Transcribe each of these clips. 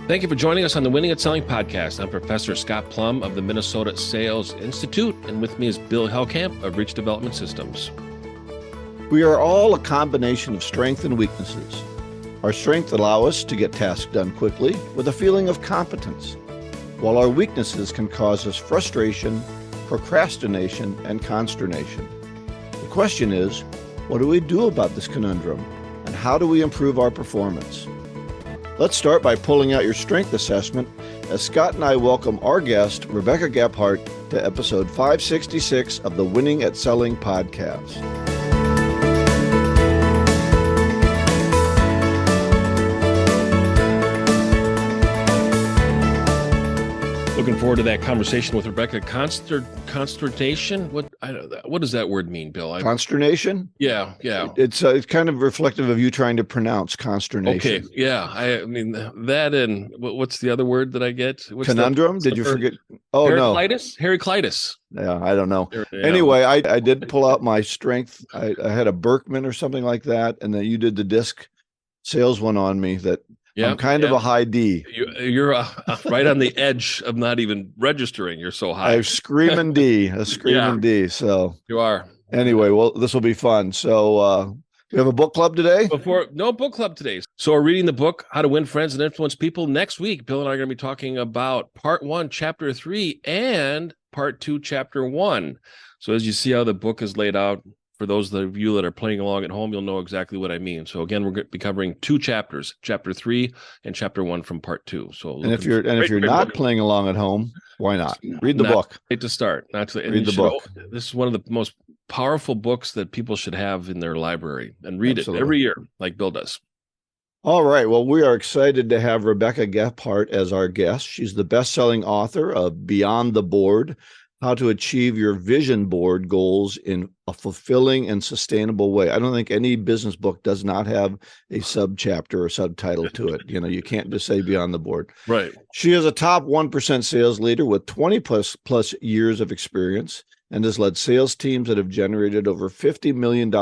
Thank you for joining us on the Winning at Selling podcast. I'm Professor Scott Plum of the Minnesota Sales Institute, and with me is Bill Hellkamp of Reach Development Systems. We are all a combination of strength and weaknesses. Our strengths allow us to get tasks done quickly with a feeling of competence, while our weaknesses can cause us frustration, procrastination, and consternation. The question is, what do we do about this conundrum, and how do we improve our performance? Let's start by pulling out your strength assessment as Scott and I welcome our guest, Rebecca Gebhardt, to episode 566 of the Winning at Selling podcast. Looking forward to that conversation with Rebecca. Consternation? What does that word mean, Bill? Consternation? Yeah. It's kind of reflective of you trying to pronounce consternation. Okay, yeah. I mean, that and what's the other word that I get? Conundrum? Did you forget? Oh, Heraclitus? Heraclitus. Yeah, I don't know. Yeah. Anyway, I did pull out my strength. I had a Berkman or something like that, and then you did the disc sales one on me that I'm kind of a high D. You're right on the edge of not even registering. You're so high. I'm screaming D, a screaming D. So you are. Anyway, well, this will be fun. So we have a book club today? No book club today. So we're reading the book, How to Win Friends and Influence People. Next week, Bill and I are going to be talking about part 1, chapter 3, and part 2, chapter 1. So as you see how the book is laid out, for those of you that are playing along at home, you'll know exactly what I mean. So again, we're going to be covering 2 chapters, chapter 3 and chapter 1 from part 2. So if you're not playing along at home, why not? Read the book. Right to start. Read the book. This is one of the most powerful books that people should have in their library, and read it every year like Bill does. All right. Well, we are excited to have Rebecca Gebhardt as our guest. She's the best-selling author of Beyond the Board, How to Achieve Your Vision Board Goals in a Fulfilling and Sustainable Way. I don't think any business book does not have a subchapter or subtitle to it. You can't just say Beyond the Board. Right. She is a top 1% sales leader with 20 plus years of experience and has led sales teams that have generated over $50 million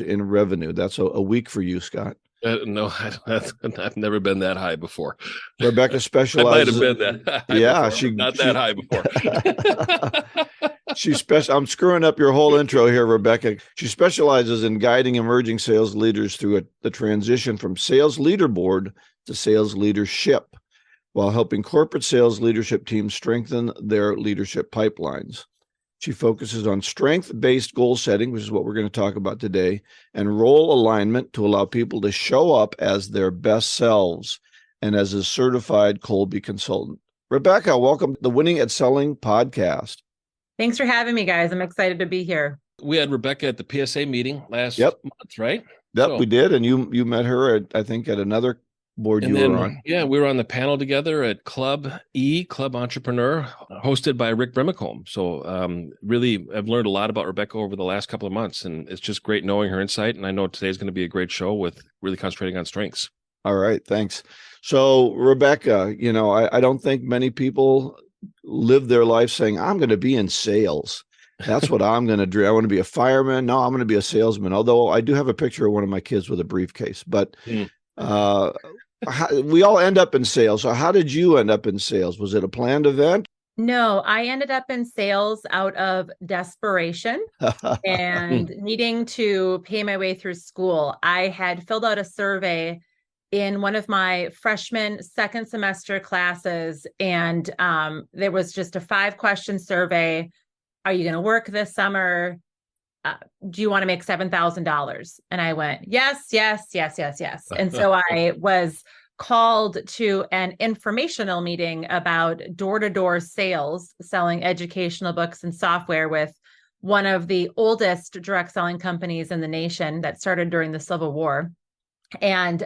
in revenue. That's a week for you, Scott. No, I've never been that high before. Rebecca specializes. I might have been that high. Yeah, that high before. I'm screwing up your whole intro here, Rebecca. She specializes in guiding emerging sales leaders through the transition from sales leaderboard to sales leadership, while helping corporate sales leadership teams strengthen their leadership pipelines. She focuses on strength-based goal setting, which is what we're going to talk about today, and role alignment to allow people to show up as their best selves, and as a certified Colby consultant. Rebecca, welcome to the Winning at Selling podcast. Thanks for having me, guys. I'm excited to be here. We had Rebecca at the PSA meeting last month, right? Yep, we did. And you met her at another board you were on. Yeah, we were on the panel together at Club Entrepreneur, hosted by Rick Brimacombe. So really, I've learned a lot about Rebecca over the last couple of months, and it's just great knowing her insight. And I know today's going to be a great show with really concentrating on strengths. All right, thanks. So Rebecca, I don't think many people live their life saying, I'm going to be in sales. That's what I'm going to do. I want to be a fireman. No, I'm going to be a salesman. Although I do have a picture of one of my kids with a briefcase, but we all end up in sales. So how did you end up in sales? Was it a planned event? No, I ended up in sales out of desperation and needing to pay my way through school. I had filled out a survey in one of my freshman second semester classes, and there was just a 5-question survey. Are you going to work this summer? Do you want to make $7,000? And I went, yes. And so I was called to an informational meeting about door-to-door sales, selling educational books and software with one of the oldest direct selling companies in the nation that started during the Civil War. And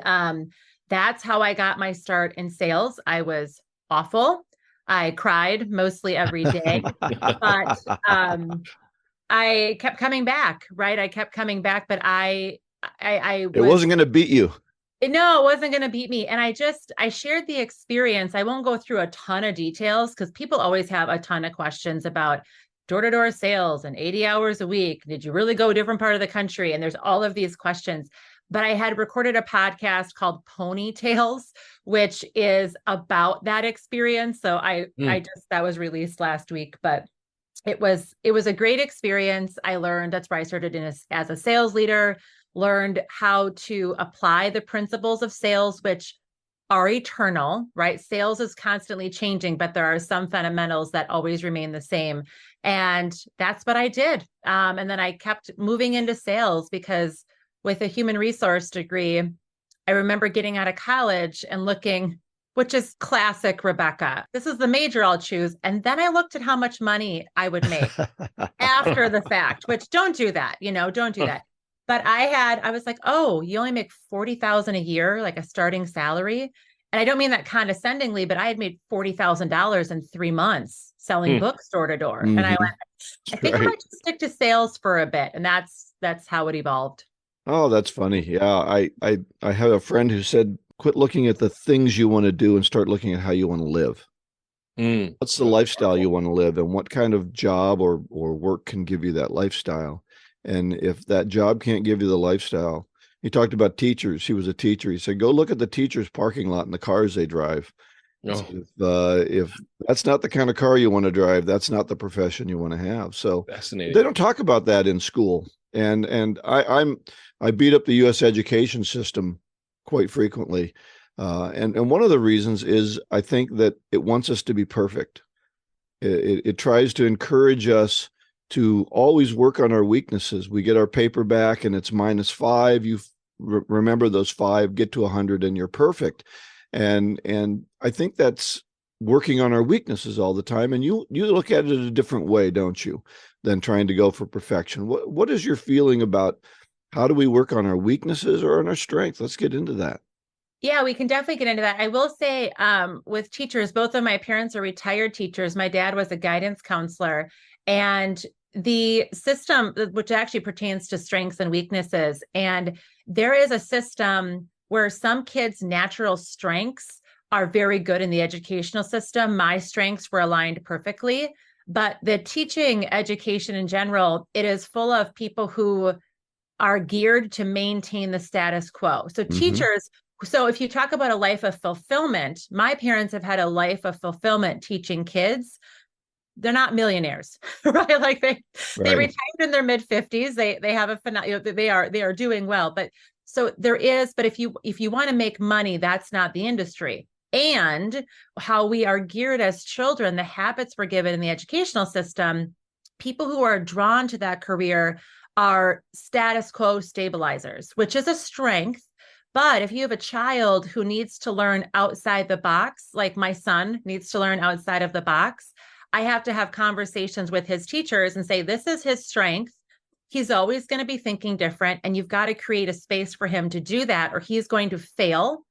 that's how I got my start in sales. I was awful. I cried mostly every day, but I kept coming back, right? I kept coming back, but it wasn't going to beat you. No, it wasn't going to beat me. And I shared the experience. I won't go through a ton of details because people always have a ton of questions about door-to-door sales and 80 hours a week. Did you really go a different part of the country? And there's all of these questions. but I had recorded a podcast called Ponytails, which is about that experience. So that was released last week, but it was a great experience. I learned, that's where I started as a sales leader, learned how to apply the principles of sales, which are eternal, right? Sales is constantly changing, but there are some fundamentals that always remain the same. And that's what I did. And then I kept moving into sales because with a human resource degree, I remember getting out of college and looking, which is classic Rebecca. This is the major I'll choose. And then I looked at how much money I would make after the fact, which don't do that, don't do that. But I was like, oh, you only make $40,000 a year, like a starting salary. And I don't mean that condescendingly, but I had made $40,000 in 3 months selling books door to door. And I went, I think I might just stick to sales for a bit. And that's how it evolved. Oh, that's funny. Yeah. I have a friend who said, quit looking at the things you want to do and start looking at how you want to live. What's the lifestyle you want to live, and what kind of job or work can give you that lifestyle? And if that job can't give you the lifestyle, he talked about teachers. He was a teacher. He said, go look at the teachers' parking lot and the cars they drive. If that's not the kind of car you want to drive, that's not the profession you want to have. So fascinating. They don't talk about that in school. And I beat up the U.S. education system quite frequently. And one of the reasons is I think that it wants us to be perfect. It tries to encourage us to always work on our weaknesses. We get our paper back and it's -5. You remember those 5, get to 100 and you're perfect. And I think that's working on our weaknesses all the time. And you look at it a different way, don't you, than trying to go for perfection. What is your feeling about how do we work on our weaknesses or on our strength? Let's get into that. Yeah, we can definitely get into that. I will say with teachers, both of my parents are retired teachers. My dad was a guidance counselor, and the system, which actually pertains to strengths and weaknesses. And there is a system where some kids' natural strengths are very good in the educational system. My strengths were aligned perfectly, but the teaching education in general, it is full of people who are geared to maintain the status quo. So teachers, so if you talk about a life of fulfillment, my parents have had a life of fulfillment teaching kids. They're not millionaires, right? Like they retired in their mid-50s. They have they are doing well. But so there is, but if you want to make money, that's not the industry. And how we are geared as children, the habits we're given in the educational system, people who are drawn to that career are status quo stabilizers, which is a strength. But if you have a child who needs to learn outside the box, like my son needs to learn outside of the box, I have to have conversations with his teachers and say, this is his strength. He's always going to be thinking different. And you've got to create a space for him to do that, or he's going to fail.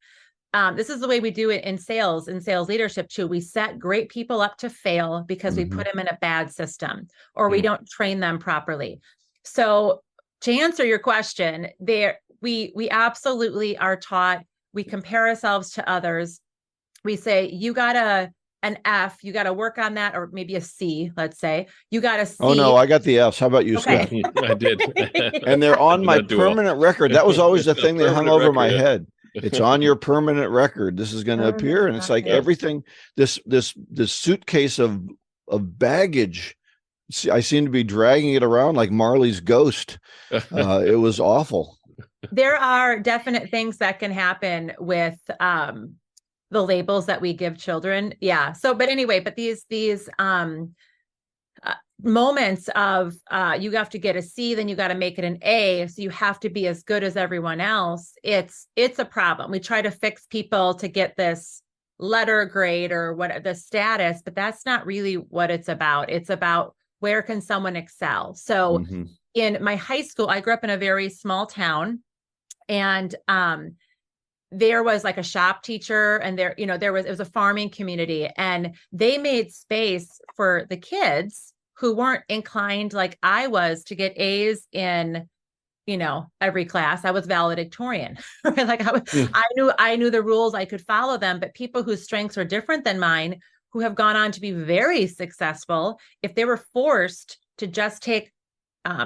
This is the way we do it in sales leadership too. We set great people up to fail because we put them in a bad system, or we don't train them properly. So to answer your question, we absolutely are taught, we compare ourselves to others. We say, you got an F, you got to work on that, or maybe a C, let's say. You got a C. Oh, no, I got the Fs. How about you, Scott? I did. And they're on my permanent record. That was always the thing that hung over my head. It's on your permanent record. This is going to appear. And it's like everything, this suitcase of baggage, I seem to be dragging it around like Marley's ghost. It was awful. There are definite things that can happen with the labels that we give children. Yeah. So, but anyway, but these moments of you have to get a C, then you got to make it an A. So you have to be as good as everyone else. It's a problem. We try to fix people to get this letter grade or what the status, but that's not really what it's about. It's about where can someone excel. So in my high school, I grew up in a very small town, and there was like a shop teacher, and it was a farming community, and they made space for the kids who weren't inclined like I was to get A's in, every class. I was valedictorian, right? Like I knew the rules, I could follow them, but people whose strengths are different than mine, who have gone on to be very successful, if they were forced to just take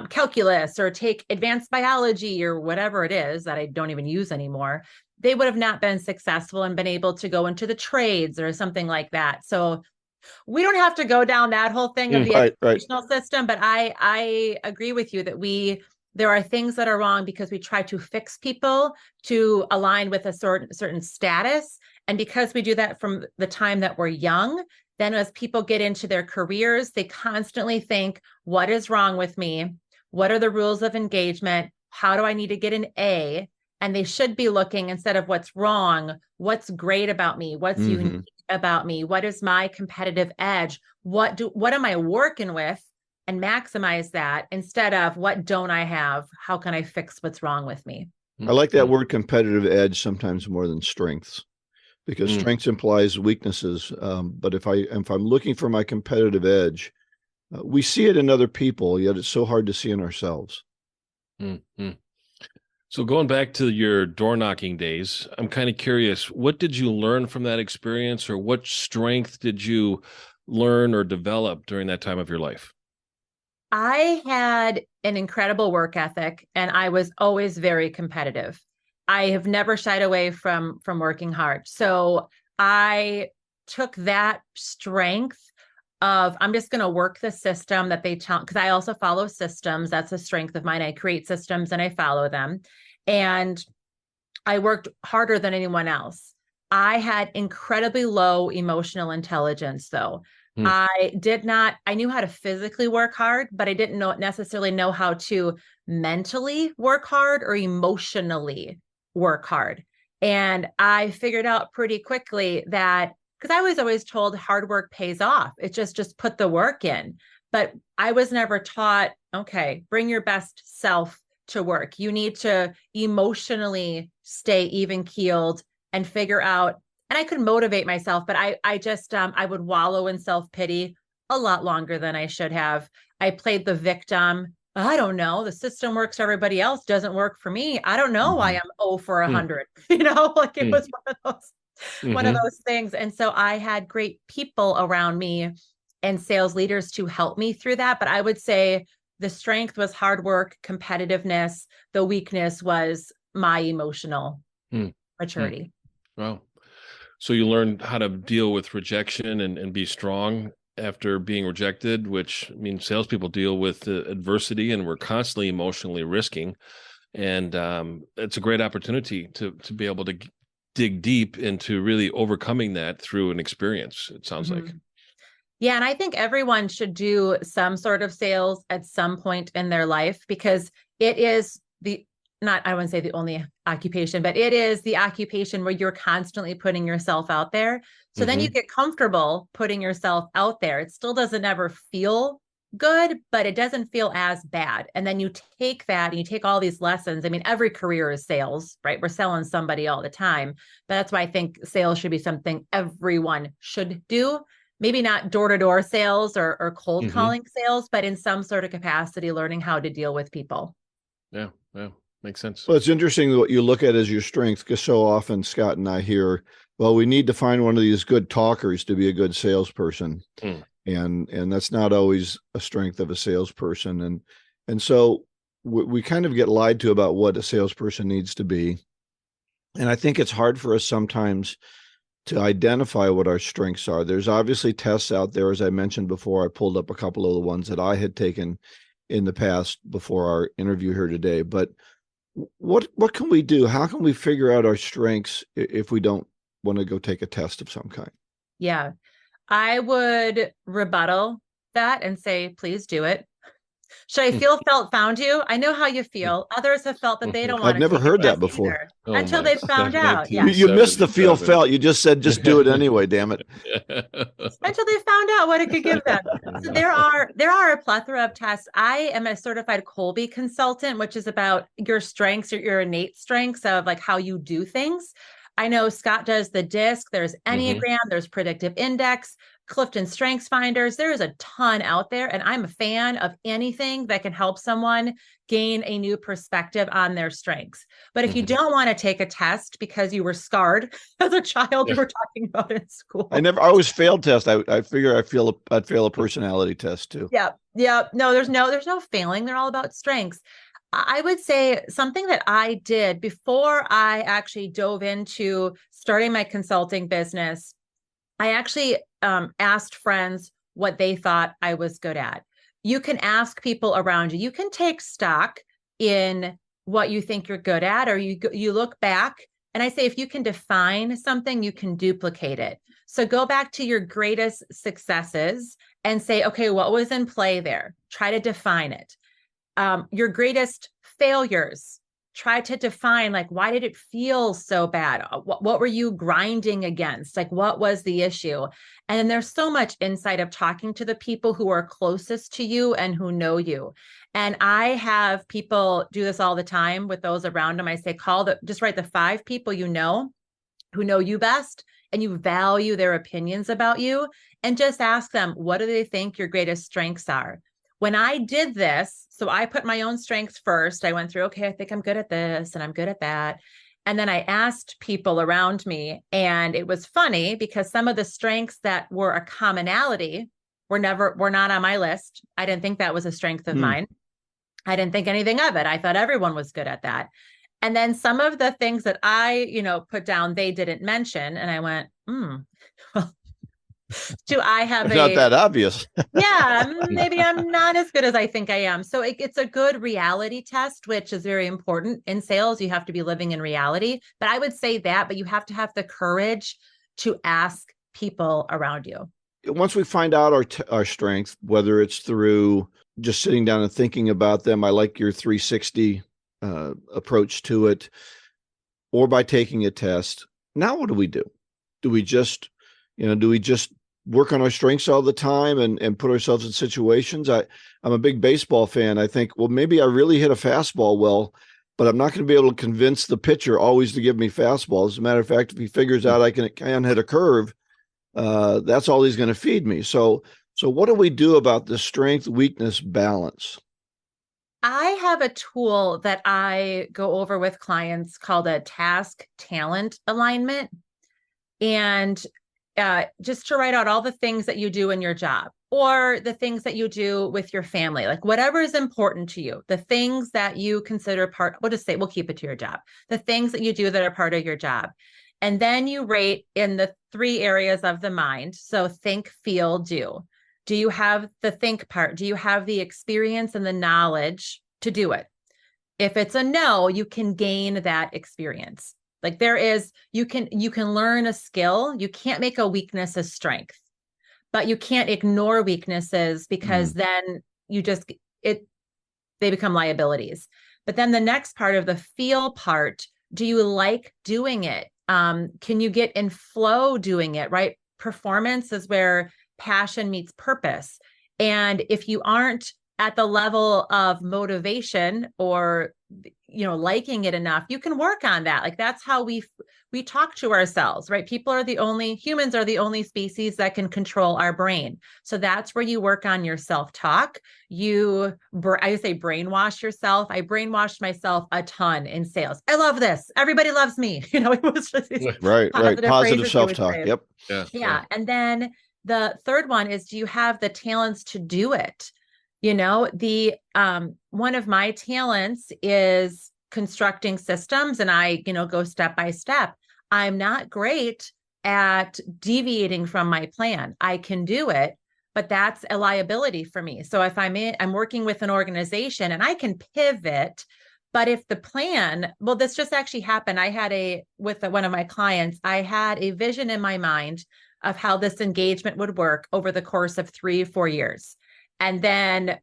calculus or take advanced biology or whatever it is that I don't even use anymore, they would have not been successful and been able to go into the trades or something like that. So we don't have to go down that whole thing of the educational system, but I agree with you that there are things that are wrong because we try to fix people to align with a certain status. And because we do that from the time that we're young, then as people get into their careers, they constantly think, what is wrong with me? What are the rules of engagement? How do I need to get an A? And they should be looking, instead of what's wrong, what's great about me? What's unique about me? What is my competitive edge? What am I working with? And maximize that, instead of what don't I have? How can I fix what's wrong with me? I like that word competitive edge sometimes more than strengths, because strengths implies weaknesses. But if I'm looking for my competitive edge, we see it in other people, yet it's so hard to see in ourselves. So going back to your door knocking days, I'm kind of curious, what did you learn from that experience, or what strength did you learn or develop during that time of your life? I had an incredible work ethic, and I was always very competitive. I have never shied away from working hard. So I took that strength of, I'm just going to work the system that they tell, because I also follow systems. That's a strength of mine. I create systems and I follow them. And I worked harder than anyone else. I had incredibly low emotional intelligence, though. I knew how to physically work hard, but I didn't necessarily know how to mentally work hard or emotionally work hard. And I figured out pretty quickly that, because I was always told hard work pays off. It's just put the work in. But I was never taught, okay, bring your best self to work. You need to emotionally stay even keeled and figure out. And I could motivate myself, but I would wallow in self-pity a lot longer than I should have. I played the victim. I don't know. The system works for everybody else, doesn't work for me. I don't know why I'm 0 for 100. Like it was one of those things. And so I had great people around me and sales leaders to help me through that. But I would say the strength was hard work, competitiveness. The weakness was my emotional maturity. Wow. So you learned how to deal with rejection and be strong after being rejected, which means salespeople deal with adversity, and we're constantly emotionally risking. And it's a great opportunity to be able to dig deep into really overcoming that through an experience, it sounds like. Yeah. And I think everyone should do some sort of sales at some point in their life, because it is I wouldn't say the only occupation, but it is the occupation where you're constantly putting yourself out there. So then you get comfortable putting yourself out there. It still doesn't ever feel good, but it doesn't feel as bad. And then you take that and you take all these lessons. I mean, every career is sales, right? We're selling somebody all the time, but that's why I think sales should be something everyone should do. Maybe not door-to-door sales or cold calling sales, but in some sort of capacity, learning how to deal with people. Yeah. Makes sense. Well, it's interesting what you look at as your strength, because so often Scott and I hear, well, we need to find one of these good talkers to be a good salesperson. And that's not always a strength of a salesperson. And so we kind of get lied to about what a salesperson needs to be. And I think it's hard for us sometimes to identify what our strengths are. There's obviously tests out there. As I mentioned before, I pulled up a couple of the ones that I had taken in the past before our interview here today. But what can we do? How can we figure out our strengths if we don't want to go take a test of some kind? Yeah, I would rebuttal that and say, please do it. Should I feel, felt, found you? I know how you feel. Others have felt that they don't want to. I've never heard that before. Until they found out. Yeah. You missed the feel, felt. You just said, just do it anyway, damn it. Until they found out what it could give them. So there are a plethora of tests. I am a certified Colby consultant, which is about your strengths, your innate strengths of like how you do things. I know Scott does the DISC, there's Enneagram, there's predictive index, Clifton Strengths Finders. There is a ton out there, and I'm a fan of anything that can help someone gain a new perspective on their strengths. But if you don't want to take a test because you were scarred as a child, we were talking about in school. I always failed tests. I figure I'd fail a personality test too. Yeah. No, there's no failing. They're all about strengths. I would say something that I did before I actually dove into starting my consulting business. I actually asked friends what they thought I was good at. You can ask people around you. You can take stock in what you think you're good at, or you look back. And I say, if you can define something, you can duplicate it. So go back to your greatest successes and say, okay, what was in play there? Try to define it. Your greatest failures, try to define, like, why did it feel so bad? What were you grinding against? Like, what was the issue? And then there's so much insight of talking to the people who are closest to you and who know you. And I have people do this all the time with those around them. I say, just write the 5 people you know who know you best, and you value their opinions about you, and just ask them, what do they think your greatest strengths are? When I did this, so I put my own strengths first. I went through, okay, I think I'm good at this and I'm good at that. And then I asked people around me, and it was funny because some of the strengths that were a commonality were not on my list. I didn't think that was a strength of mine. I didn't think anything of it. I thought everyone was good at that. And then some of the things that I, put down, they didn't mention. And I went, well, do I have it's not that obvious. Yeah, maybe I'm not as good as I think I am. So it's a good reality test, which is very important in sales. You have to be living in reality. But I would say that, but you have to have the courage to ask people around you. Once we find out our strength, whether it's through just sitting down and thinking about them, I like your 360 approach to it, or by taking a test. Now, what do we do? Do we just work on our strengths all the time and put ourselves in situations? I'm a big baseball fan. I think, well, maybe I really hit a fastball well, but I'm not going to be able to convince the pitcher always to give me fastballs. As a matter of fact, if he figures out I can hit a curve, that's all he's going to feed me. So what do we do about the strength-weakness balance? I have a tool that I go over with clients called a task-talent alignment. And just to write out all the things that you do in your job, or the things that you do with your family, like whatever is important to you, the things that you consider we'll keep it to your job, the things that you do that are part of your job. And then you rate in the 3 areas of the mind. So think, feel, do. Do you have the think part? Do you have the experience and the knowledge to do it? If it's a no, you can gain that experience. Like you can learn a skill. You can't make a weakness a strength, but you can't ignore weaknesses, because then they become liabilities. But then the next part of the feel part, do you like doing it? Can you get in flow doing it, right? Performance is where passion meets purpose. And if you aren't at the level of motivation or liking it enough, you can work on that. Like, that's how we talk to ourselves, right? Humans are the only species that can control our brain. So that's where you work on your self-talk. I say brainwash yourself. I brainwashed myself a ton in sales. I love this. Everybody loves me. It was just right. Positive self-talk. Yep. Yeah. And then the third one is, do you have the talents to do it? One of my talents is constructing systems, and I, go step by step. I'm not great at deviating from my plan. I can do it, but that's a liability for me. So if I'm working with an organization and I can pivot, but if the plan, this just actually happened. With one of my clients, I had a vision in my mind of how this engagement would work over the course of 3-4 years. And then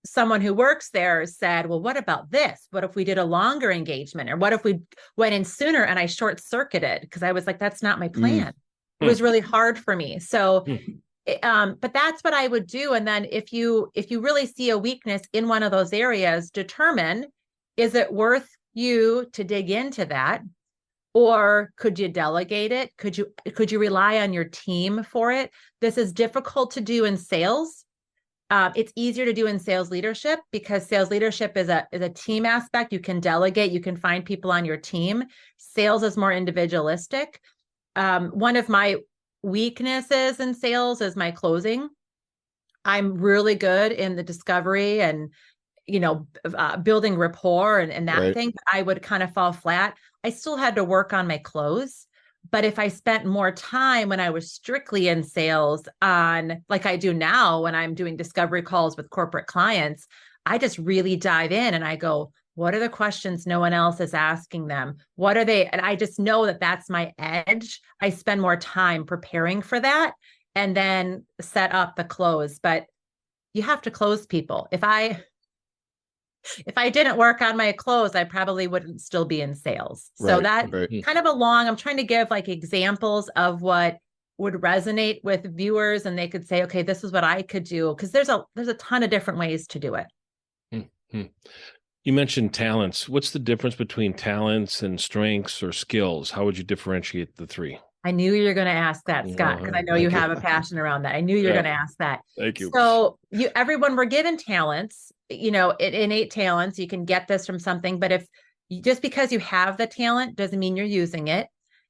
someone who works there said, well, what about this? What if we did a longer engagement? Or what if we went in sooner and I short circuited? Because I was like, that's not my plan. It was really hard for me. So, but that's what I would do. And then if you really see a weakness in one of those areas, determine, is it worth you to dig into that? Or could you delegate it? Could you rely on your team for it? This is difficult to do in sales. It's easier to do in sales leadership because sales leadership is a team aspect. You can delegate, you can find people on your team. Sales is more individualistic. One of my weaknesses in sales is my closing. I'm really good in the discovery and building rapport and that Right. thing. I would kind of fall flat. I still had to work on my close. But if I spent more time when I was strictly in sales on, like I do now when I'm doing discovery calls with corporate clients, I just really dive in and I go, what are the questions no one else is asking them? What are they? And I just know that that's my edge. I spend more time preparing for that and then set up the close. But you have to close people. If I didn't work on my close, I probably wouldn't still be in sales. So that kind of I'm trying to give like examples of what would resonate with viewers and they could say, okay, this is what I could do. Cause there's a ton of different ways to do it. Mm-hmm. You mentioned talents. What's the difference between talents and strengths or skills? How would you differentiate the three? I knew you were going to ask that, Scott, because I know you have a passion around that. I knew you were going to ask that. Thank you. So everyone were given talents, innate talents. You can get this from something, but just because you have the talent doesn't mean you're using it.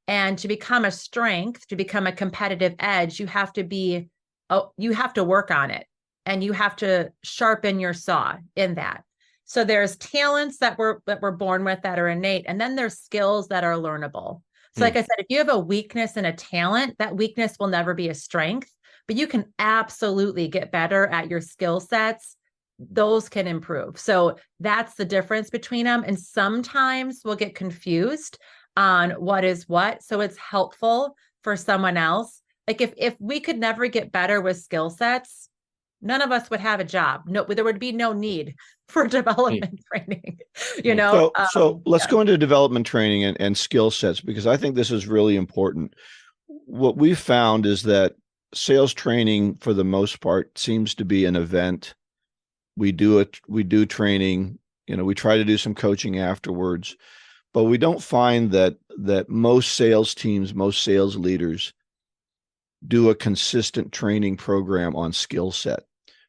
And to become a strength, to become a competitive edge, you have to work on it and you have to sharpen your saw in that. So there's talents that we're born with that are innate, and then there's skills that are learnable. So like I said, if you have a weakness and a talent, that weakness will never be a strength, but you can absolutely get better at your skill sets. Those can improve. So that's the difference between them. And sometimes we'll get confused on what is what. So it's helpful for someone else. Like if we could never get better with skill sets, none of us would have a job. No, there would be no need for development training, So let's go into development training and skill sets, because I think this is really important. What we've found is that sales training, for the most part, seems to be an event. We do training, we try to do some coaching afterwards, but we don't find that most sales teams, most sales leaders do a consistent training program on skill set,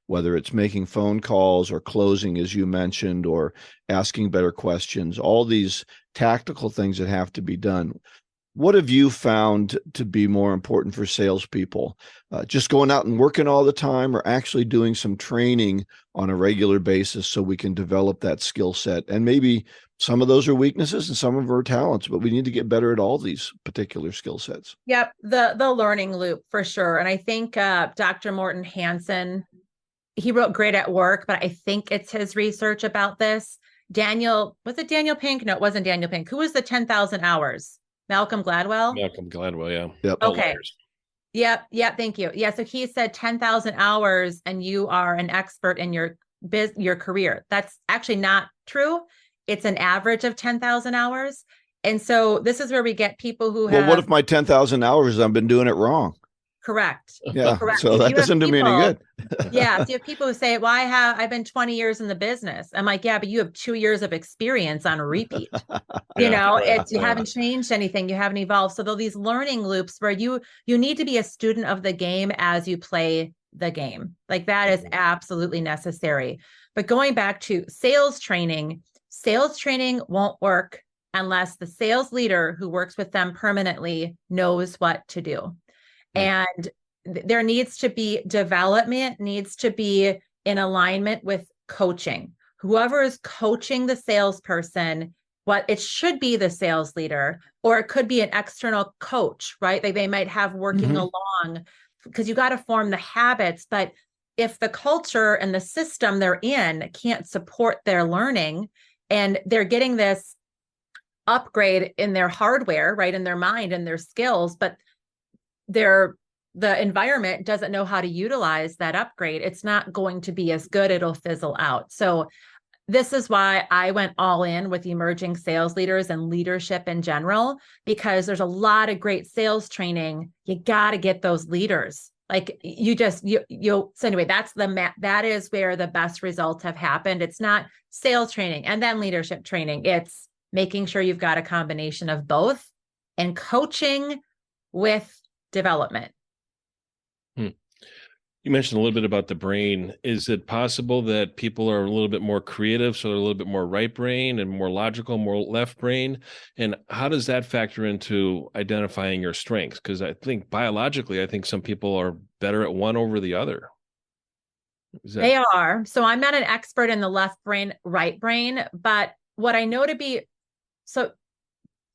whether it's making phone calls or closing, as you mentioned, or asking better questions, all these tactical things that have to be done. What have you found to be more important for salespeople? Just going out and working all the time, or actually doing some training on a regular basis so we can develop that skill set? And maybe some of those are weaknesses and some of them are talents, but we need to get better at all these particular skill sets. Yep. The learning loop for sure. And I think Dr. Morton Hansen, he wrote Great at Work, but I think it's his research about this. Was it Daniel Pink? No, it wasn't Daniel Pink. Who was the 10,000 hours? Malcolm Gladwell? Malcolm Gladwell, yeah. Yep. Okay. Yep. Thank you. Yeah. So he said 10,000 hours and you are an expert in your career. That's actually not true. It's an average of 10,000 hours. And so this is where we get people who have. Well, what if my 10,000 hours, I've been doing it wrong? Correct. Yeah. Correct. So that doesn't do me any good. Yeah. So you have people who say, well, I've been 20 years in the business. I'm like, yeah, but you have 2 years of experience on repeat. You haven't changed anything. You haven't evolved. So these learning loops where you need to be a student of the game as you play the game. Like that is absolutely necessary. But going back to sales training won't work unless the sales leader who works with them permanently knows what to do. And there needs to be development, needs to be in alignment with coaching. Whoever is coaching the salesperson, it should be the sales leader, or it could be an external coach, right? They might have working along, because you got to form the habits. But if the culture and the system they're in can't support their learning, and they're getting this upgrade in their hardware, right, in their mind and their skills, but the environment doesn't know how to utilize that upgrade, it's not going to be as good. It'll fizzle out. So this is why I went all in with emerging sales leaders and leadership in general, because there's a lot of great sales training. You got to get those leaders. Like so anyway, that is where the best results have happened. It's not sales training and then leadership training. It's making sure you've got a combination of both and coaching with development. You mentioned a little bit about the brain. Is it possible that people are a little bit more creative, so they're a little bit more right brain and more logical, more left brain? And how does that factor into identifying your strengths? Because I think biologically, I think some people are better at one over the other. They are. So I'm not an expert in the left brain, right brain, but what I know to be, so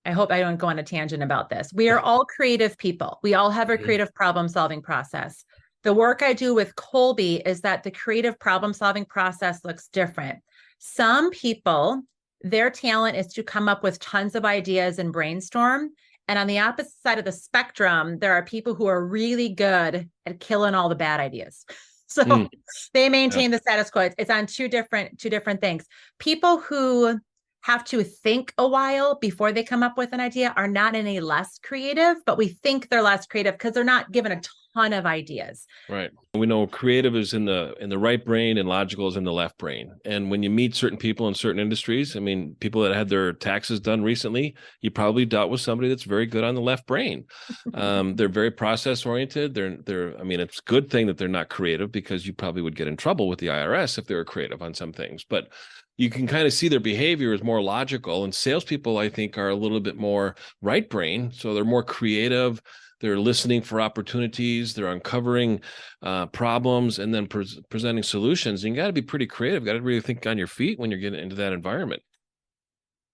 I hope I don't go on a tangent about this. We are all creative people. We all have a creative problem solving process. The work I do with Colby is that the creative problem solving process looks different. Some people, their talent is to come up with tons of ideas and brainstorm. And on the opposite side of the spectrum, there are people who are really good at killing all the bad ideas. So they maintain the status quo. It's on two different things. People who have to think a while before they come up with an idea are not any less creative, but we think they're less creative because they're not given a ton of ideas. Right. We know creative is in the right brain and logical is in the left brain. And when you meet certain people in certain industries, I mean, people that had their taxes done recently, you probably dealt with somebody that's very good on the left brain. They're very process oriented. I mean, it's a good thing that they're not creative because you probably would get in trouble with the IRS if they were creative on some things. But you can kind of see their behavior is more logical, and salespeople, I think, are a little bit more right brain. So they're more creative. They're listening for opportunities. They're uncovering problems and then presenting solutions. And you got to be pretty creative. Got to really think on your feet when you're getting into that environment.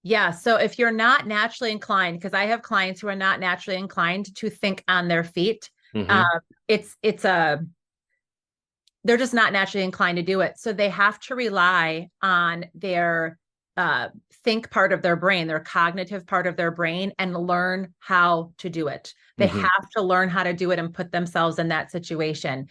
Yeah. So if you're not naturally inclined, because I have clients who are not naturally inclined to think on their feet, they're just not naturally inclined to do it. So they have to rely on their think part of their brain, their cognitive part of their brain, and learn how to do it. They have to learn how to do it and put themselves in that situation.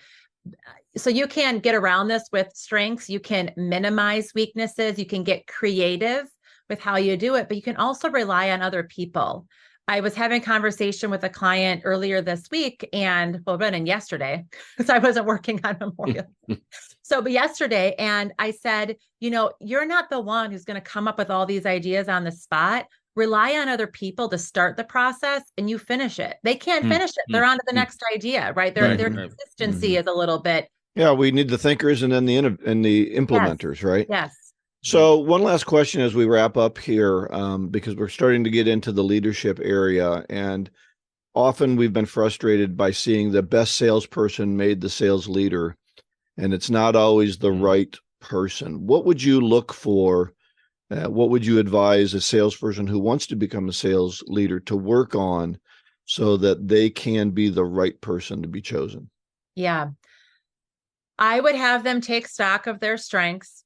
So you can get around this with strengths. You can minimize weaknesses. You can get creative with how you do it, but you can also rely on other people. I was having a conversation with a client earlier this week and yesterday, because I wasn't working on Memorial. But yesterday, and I said, you're not the one who's going to come up with all these ideas on the spot. Rely on other people to start the process and you finish it. They can't finish it. They're on to the next idea, right? Their consistency is a little bit. Yeah, we need the thinkers and then the implementers, right? Yes. So one last question as we wrap up here, because we're starting to get into the leadership area, and often we've been frustrated by seeing the best salesperson made the sales leader, and it's not always the right person. What would you look for? What would you advise a salesperson who wants to become a sales leader to work on so that they can be the right person to be chosen? Yeah. I would have them take stock of their strengths.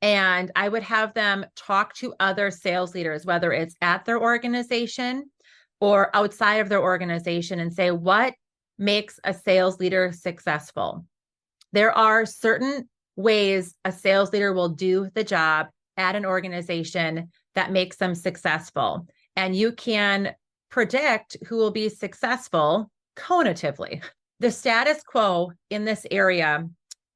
And I would have them talk to other sales leaders, whether it's at their organization or outside of their organization, and say, what makes a sales leader successful? There are certain ways a sales leader will do the job at an organization that makes them successful. And you can predict who will be successful cognitively. The status quo in this area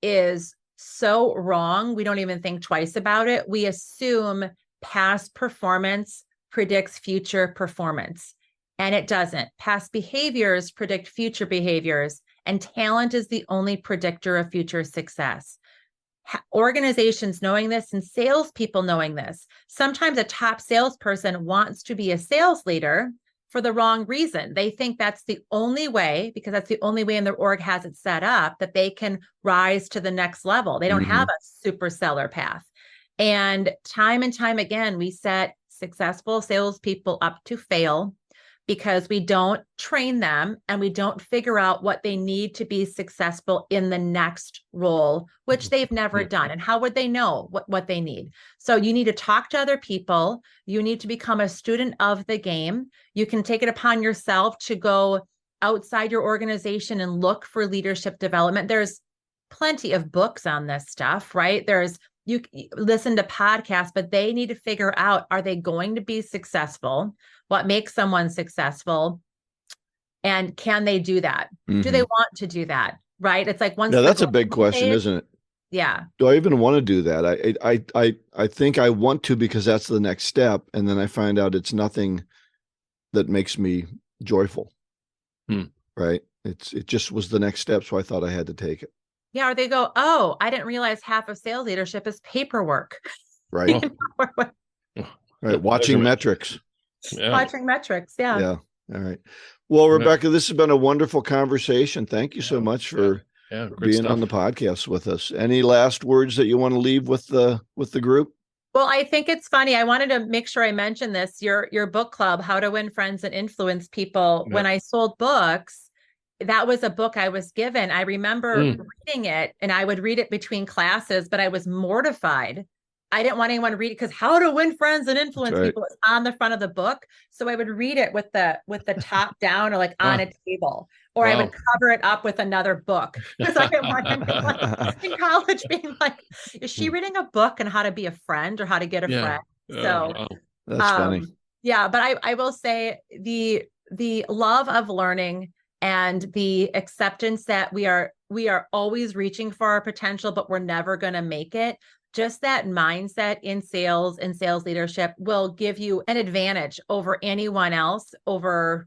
is so wrong. We don't even think twice about it. We assume past performance predicts future performance, and it doesn't. Past behaviors predict future behaviors, and talent is the only predictor of future success. Organizations knowing this and salespeople knowing this. Sometimes a top salesperson wants to be a sales leader for the wrong reason. They think that's the only way, because that's the only way in their org has it set up, that they can rise to the next level. They don't have a super seller path. And time again, we set successful salespeople up to fail because we don't train them and we don't figure out what they need to be successful in the next role, which they've never done. And how would they know what they need? So you need to talk to other people. You need to become a student of the game. You can take it upon yourself to go outside your organization and look for leadership development. There's plenty of books on this stuff, right? You listen to podcasts, but they need to figure out, are they going to be successful? What makes someone successful? And can they do that? Do they want to do that? Right? It's like once. Yeah, that's a big question, isn't it? Yeah. Do I even want to do that? I think I want to because that's the next step. And then I find out it's nothing that makes me joyful. Right. It just was the next step. So I thought I had to take it. Yeah. Or they go, oh, I didn't realize half of sales leadership is paperwork. Right. Right. Watching metrics. Yeah. Watching metrics. Yeah. Yeah. All right. Well, Rebecca, this has been a wonderful conversation. Thank you so much for being on the podcast with us. Any last words that you want to leave with the group? Well, I think it's funny. I wanted to make sure I mentioned this. Your book club, How to Win Friends and Influence People. When I sold books, that was a book I was given. I remember reading it, and I would read it between classes, but I was mortified. I didn't want anyone to read it because How to Win Friends and Influence People is on the front of the book. So I would read it with the top down or like on a table, or I would cover it up with another book because I didn't want anyone in college being like, is she reading a book on how to be a friend or how to get a friend? So that's funny. Yeah, but I will say the love of learning and the acceptance that we are always reaching for our potential, but we're never going to make it. Just that mindset in sales and sales leadership will give you an advantage over anyone else, over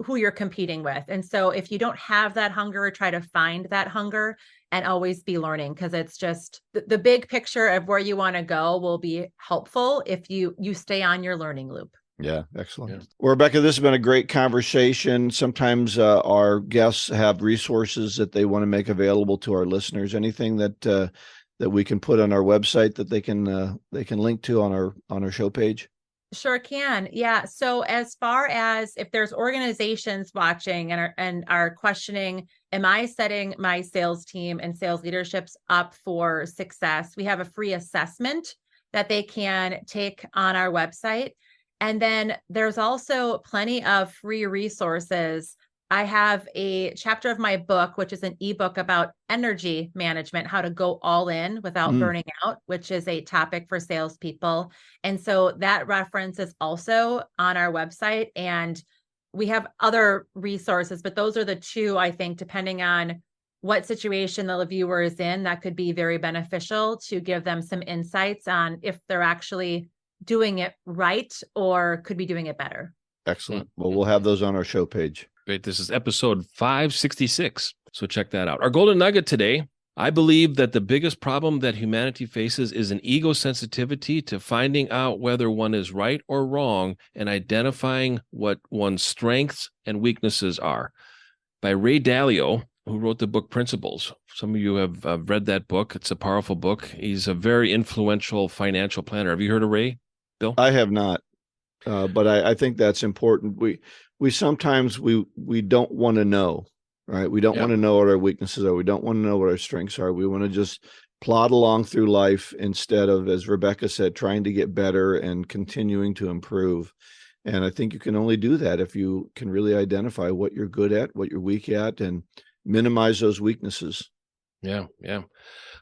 who you're competing with. And so if you don't have that hunger, try to find that hunger and always be learning, because it's just the big picture of where you want to go will be helpful if you stay on your learning loop. Yeah, excellent. Yeah. Well, Rebecca, this has been a great conversation. Sometimes our guests have resources that they want to make available to our listeners. Anything that we can put on our website that they can link to on our show page? Sure can. Yeah. So as far as if there's organizations watching and are questioning, am I setting my sales team and sales leaderships up for success? We have a free assessment that they can take on our website. And then there's also plenty of free resources. I have a chapter of my book, which is an ebook about energy management, how to go all in without burning out, which is a topic for salespeople. And so that reference is also on our website. And we have other resources, but those are the two, I think, depending on what situation the viewer is in, that could be very beneficial to give them some insights on if they're actually doing it right or could be doing it better. Excellent. Well, we'll have those on our show page. Great. This is episode 566. So check that out. Our golden nugget today: I believe that the biggest problem that humanity faces is an ego sensitivity to finding out whether one is right or wrong and identifying what one's strengths and weaknesses are. By Ray Dalio, who wrote the book Principles. Some of you have read that book. It's a powerful book. He's a very influential financial planner. Have you heard of Ray, Bill? I have not, but I think that's important. We sometimes we don't want to know, right? We don't want to know what our weaknesses are. We don't want to know what our strengths are. We want to just plod along through life instead of, as Rebecca said, trying to get better and continuing to improve. And I think you can only do that if you can really identify what you're good at, what you're weak at, and minimize those weaknesses. Yeah.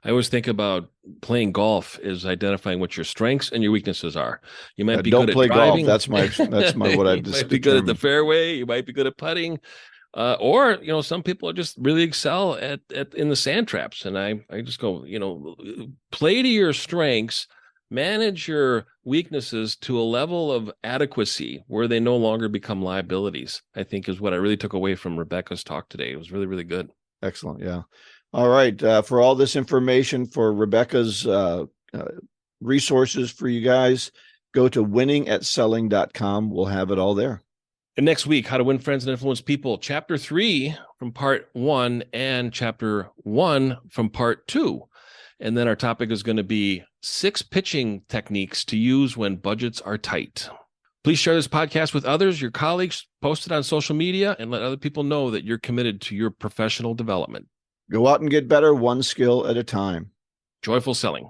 I always think about playing golf is identifying what your strengths and your weaknesses are. You might be good at driving. Golf. That's my what I just might be good at the fairway. You might be good at putting, or some people just really excel at in the sand traps. And I just go, play to your strengths, manage your weaknesses to a level of adequacy where they no longer become liabilities, I think is what I really took away from Rebecca's talk today. It was really, really good. Excellent. Yeah. All right. For all this information, for Rebecca's resources for you guys, go to winningatselling.com. We'll have it all there. And next week, How to Win Friends and Influence People, Chapter 3 from Part 1 and Chapter 1 from Part 2. And then our topic is going to be 6 pitching techniques to use when budgets are tight. Please share this podcast with others, your colleagues, post it on social media, and let other people know that you're committed to your professional development. Go out and get better, one skill at a time. Joyful selling.